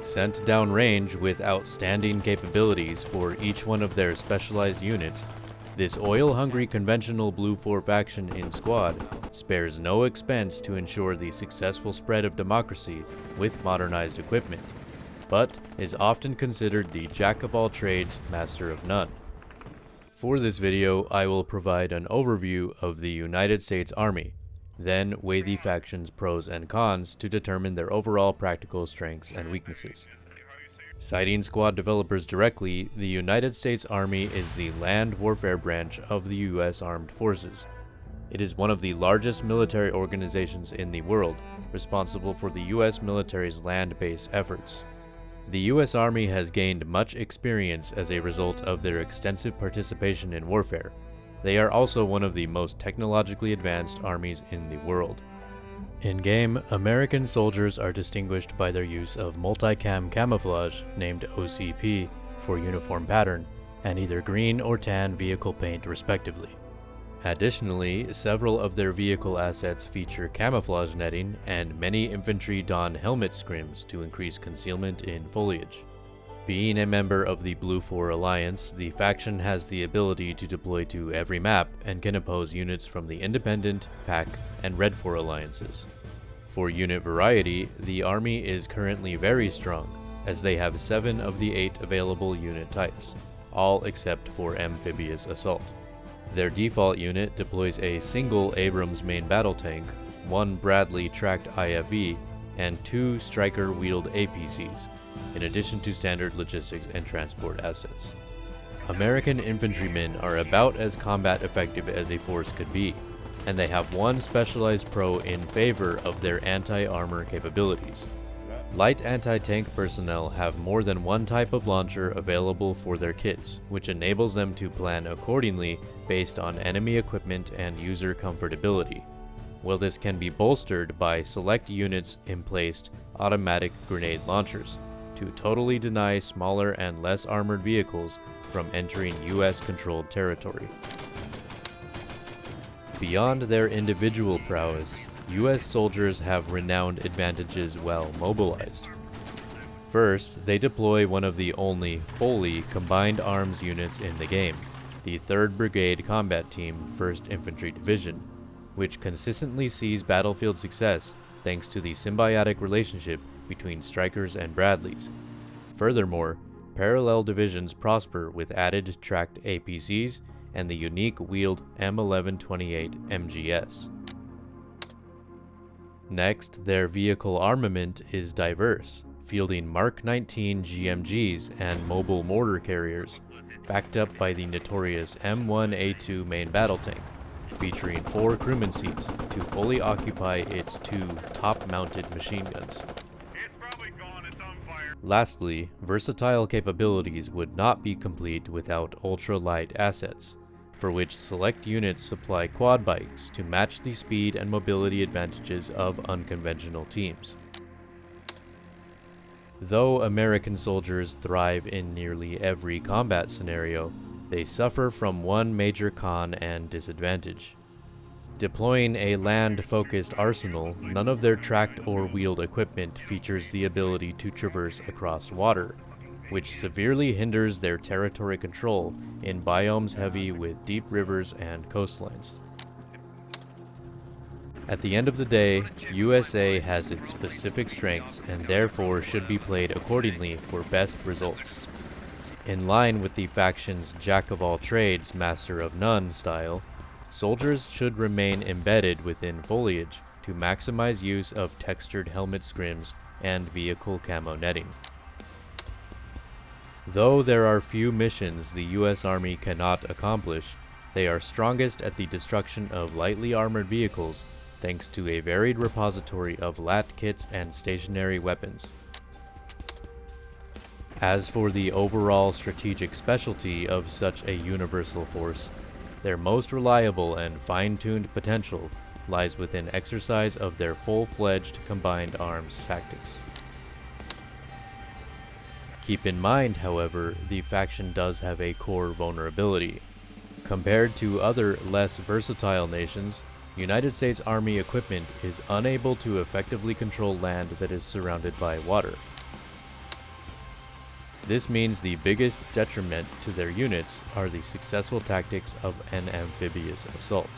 Sent downrange with outstanding capabilities for each one of their specialized units, this oil-hungry conventional Blue 4 faction in Squad spares no expense to ensure the successful spread of democracy with modernized equipment, but is often considered the jack-of-all-trades, master of none. For this video, I will provide an overview of the United States Army, then weigh the faction's pros and cons to determine their overall practical strengths and weaknesses. Citing Squad developers directly, the United States Army is the land warfare branch of the U.S. Armed Forces. It is one of the largest military organizations in the world, responsible for the U.S. military's land-based efforts. The U.S. Army has gained much experience as a result of their extensive participation in warfare. They are also one of the most technologically advanced armies in the world. In-game, American soldiers are distinguished by their use of multicam camouflage, named OCP, for uniform pattern, and either green or tan vehicle paint respectively. Additionally, several of their vehicle assets feature camouflage netting, and many infantry don helmet scrims to increase concealment in foliage. Being a member of the Blue 4 Alliance, the faction has the ability to deploy to every map and can oppose units from the Independent, PAC, and Red 4 alliances. For unit variety, the Army is currently very strong, as they have 7 of the 8 available unit types, all except for amphibious assault. Their default unit deploys a single Abrams main battle tank, 1 Bradley tracked IFV, and 2 Striker-wheeled APCs, in addition to standard logistics and transport assets. American infantrymen are about as combat effective as a force could be, and they have 1 specialized pro in favor of their anti-armor capabilities. Light anti-tank personnel have more than 1 type of launcher available for their kits, which enables them to plan accordingly based on enemy equipment and user comfortability. While this can be bolstered by select units emplaced automatic grenade launchers, to totally deny smaller and less armored vehicles from entering US-controlled territory. Beyond their individual prowess, US soldiers have renowned advantages well mobilized. First, they deploy one of the only fully combined arms units in the game, the 3rd Brigade Combat Team, 1st Infantry Division, which consistently sees battlefield success thanks to the symbiotic relationship between Strikers and Bradleys. Furthermore, parallel divisions prosper with added tracked APCs and the unique wheeled M1128 MGS. Next, their vehicle armament is diverse, fielding Mark 19 GMGs and mobile mortar carriers, backed up by the notorious M1A2 main battle tank, featuring 4 crewman seats to fully occupy its 2 top-mounted machine guns. Lastly, versatile capabilities would not be complete without ultra-light assets, for which select units supply quad bikes to match the speed and mobility advantages of unconventional teams. Though American soldiers thrive in nearly every combat scenario, they suffer from one major con and disadvantage. Deploying a land-focused arsenal, none of their tracked or wheeled equipment features the ability to traverse across water, which severely hinders their territory control in biomes heavy with deep rivers and coastlines. At the end of the day, USA has its specific strengths and therefore should be played accordingly for best results. In line with the faction's jack-of-all-trades, master-of-none style, soldiers should remain embedded within foliage to maximize use of textured helmet scrims and vehicle camo netting. Though there are few missions the US Army cannot accomplish, they are strongest at the destruction of lightly armored vehicles thanks to a varied repository of LAT kits and stationary weapons. As for the overall strategic specialty of such a universal force, their most reliable and fine-tuned potential lies within exercise of their full-fledged combined arms tactics. Keep in mind, however, the faction does have a core vulnerability. Compared to other, less versatile nations, United States Army equipment is unable to effectively control land that is surrounded by water. This means the biggest detriment to their units are the successful tactics of an amphibious assault.